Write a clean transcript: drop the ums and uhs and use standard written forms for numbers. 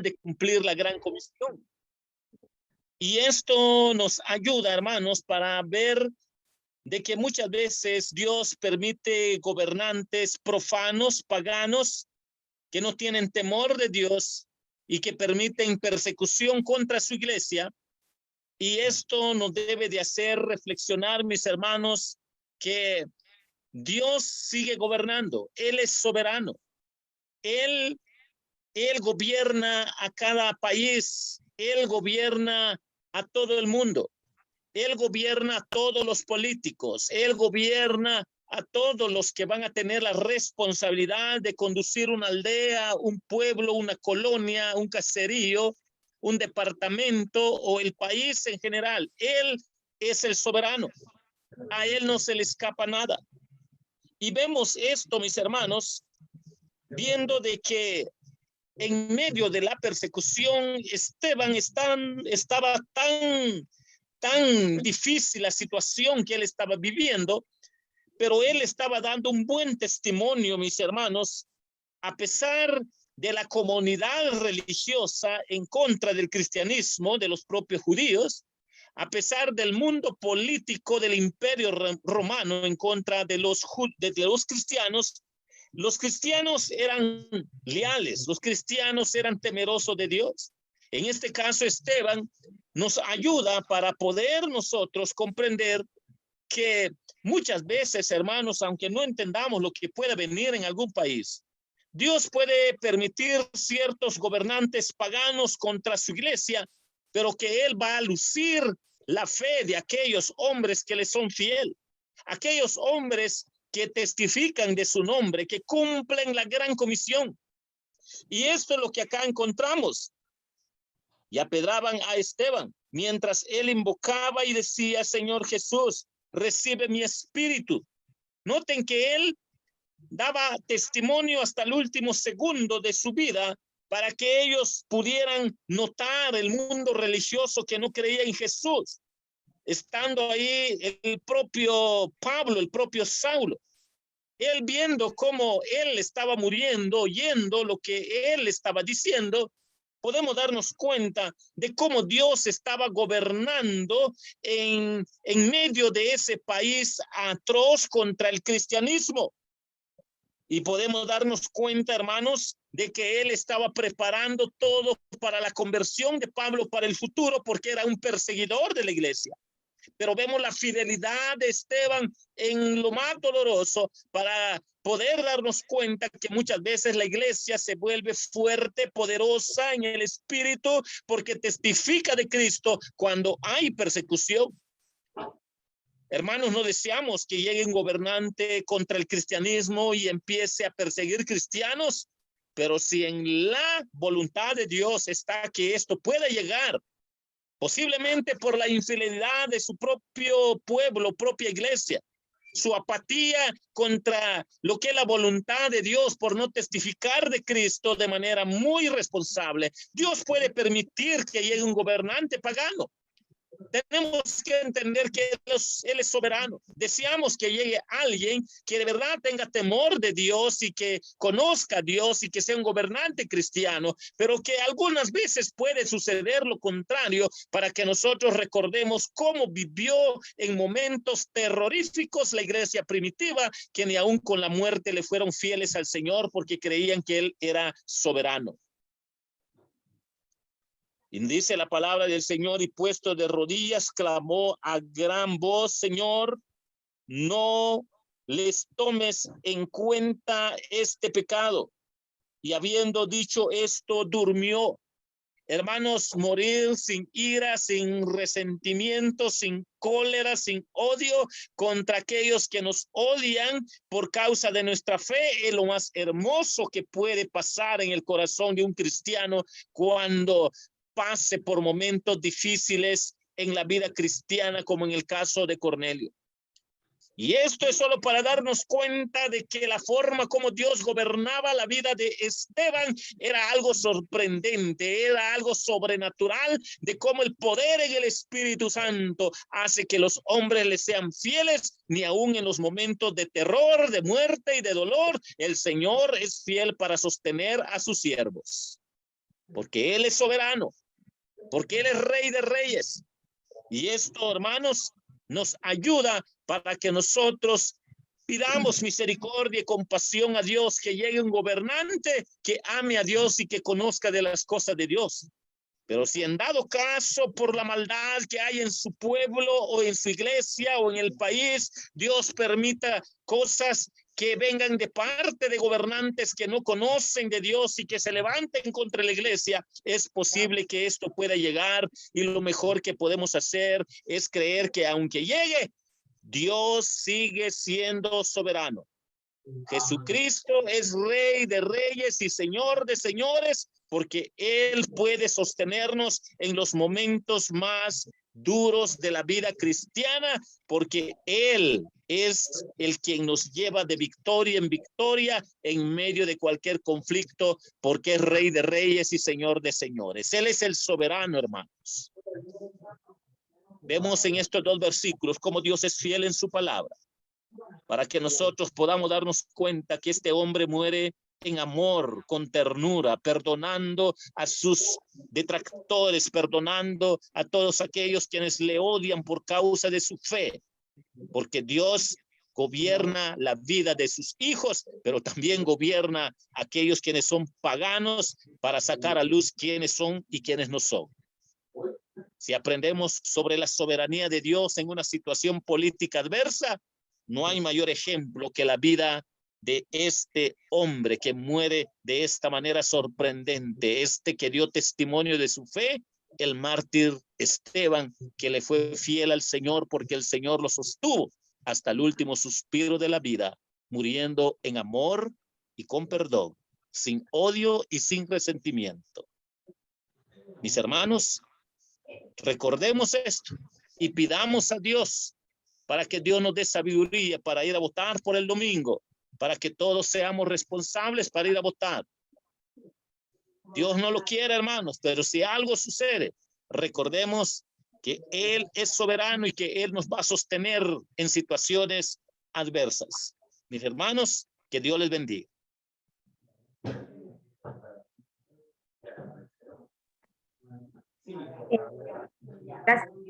de cumplir la gran comisión. Y esto nos ayuda, hermanos, para ver de que muchas veces Dios permite gobernantes profanos, paganos, que no tienen temor de Dios y que permiten persecución contra su iglesia. Y esto nos debe de hacer reflexionar, mis hermanos, que Dios sigue gobernando. Él es soberano. Él gobierna a cada país. Él gobierna a todo el mundo. Él gobierna a todos los políticos. Él gobierna a todos los que van a tener la responsabilidad de conducir una aldea, un pueblo, una colonia, un caserío, un departamento o el país en general. Él es el soberano. A él no se le escapa nada. Y vemos esto, mis hermanos, viendo de que en medio de la persecución, Esteban estaba tan difícil la situación que él estaba viviendo, pero él estaba dando un buen testimonio, mis hermanos, a pesar de la comunidad religiosa en contra del cristianismo, de los propios judíos, a pesar del mundo político del imperio romano en contra de los cristianos. Los cristianos eran leales, los cristianos eran temerosos de Dios. En este caso, Esteban nos ayuda para poder nosotros comprender que muchas veces, hermanos, aunque no entendamos lo que puede venir en algún país, Dios puede permitir ciertos gobernantes paganos contra su iglesia, pero que Él va a lucir la fe de aquellos hombres que le son fiel, aquellos hombres que testifican de su nombre, que cumplen la gran comisión. Y esto es lo que acá encontramos. Y apedraban a Esteban mientras él invocaba y decía: Señor Jesús, recibe mi espíritu. Noten que él daba testimonio hasta el último segundo de su vida para que ellos pudieran notar el mundo religioso que no creía en Jesús. Estando ahí el propio Pablo, el propio Saulo, él viendo cómo él estaba muriendo, oyendo lo que él estaba diciendo, podemos darnos cuenta de cómo Dios estaba gobernando en medio de ese país atroz contra el cristianismo. Y podemos darnos cuenta, hermanos, de que él estaba preparando todo para la conversión de Pablo para el futuro, porque era un perseguidor de la iglesia. Pero vemos la fidelidad de Esteban en lo más doloroso para poder darnos cuenta que muchas veces la iglesia se vuelve fuerte, poderosa en el espíritu, porque testifica de Cristo cuando hay persecución. Hermanos, no deseamos que llegue un gobernante contra el cristianismo y empiece a perseguir cristianos, pero si en la voluntad de Dios está que esto pueda llegar, posiblemente por la infidelidad de su propio pueblo, propia iglesia, su apatía contra lo que es la voluntad de Dios por no testificar de Cristo de manera muy responsable, Dios puede permitir que llegue un gobernante pagano. Tenemos que entender que Él es soberano. Deseamos que llegue alguien que de verdad tenga temor de Dios y que conozca a Dios y que sea un gobernante cristiano, pero que algunas veces puede suceder lo contrario para que nosotros recordemos cómo vivió en momentos terroríficos la iglesia primitiva, que ni aún con la muerte le fueron fieles al Señor porque creían que Él era soberano. Y dice la palabra del Señor: y puesto de rodillas clamó a gran voz: Señor, no les tomes en cuenta este pecado. Y habiendo dicho esto, durmió. Hermanos, morir sin ira, sin resentimiento, sin cólera, sin odio contra aquellos que nos odian por causa de nuestra fe, es lo más hermoso que puede pasar en el corazón de un cristiano cuando pase por momentos difíciles en la vida cristiana, como en el caso de Cornelio. Y esto es solo para darnos cuenta de que la forma como Dios gobernaba la vida de Esteban era algo sorprendente, era algo sobrenatural, de cómo el poder en el Espíritu Santo hace que los hombres le sean fieles, ni aún en los momentos de terror, de muerte y de dolor, el Señor es fiel para sostener a sus siervos. porque Él es soberano, porque Él es Rey de Reyes. Y esto, hermanos, nos ayuda para que nosotros pidamos misericordia y compasión a Dios, que llegue un gobernante que ame a Dios y que conozca de las cosas de Dios. Pero si en dado caso, por la maldad que hay en su pueblo o en su iglesia o en el país, Dios permita cosas que vengan de parte de gobernantes que no conocen de Dios y que se levanten contra la iglesia, es posible que esto pueda llegar, y lo mejor que podemos hacer es creer que aunque llegue, Dios sigue siendo soberano. Jesucristo es Rey de Reyes y Señor de Señores, porque Él puede sostenernos en los momentos más duros de la vida cristiana, porque Él es el quien nos lleva de victoria en victoria en medio de cualquier conflicto, porque es Rey de Reyes y Señor de Señores. Él es el soberano, hermanos. Vemos en estos dos versículos cómo Dios es fiel en su palabra, para que nosotros podamos darnos cuenta que este hombre muere en amor, con ternura, perdonando a sus detractores, perdonando a todos aquellos quienes le odian por causa de su fe, porque Dios gobierna la vida de sus hijos, pero también gobierna a aquellos quienes son paganos para sacar a luz quiénes son y quiénes no son. Si aprendemos sobre la soberanía de Dios en una situación política adversa, no hay mayor ejemplo que la vida de este hombre que muere de esta manera sorprendente, que dio testimonio de su fe, el mártir Esteban, que le fue fiel al Señor porque el Señor lo sostuvo hasta el último suspiro de la vida, muriendo en amor y con perdón, sin odio y sin resentimiento. Mis hermanos, recordemos esto y pidamos a Dios para que Dios nos dé sabiduría para ir a votar por el domingo, para que todos seamos responsables para ir a votar. Dios no lo quiere, hermanos, pero si algo sucede, recordemos que Él es soberano y que Él nos va a sostener en situaciones adversas. Mis hermanos, que Dios les bendiga. Gracias.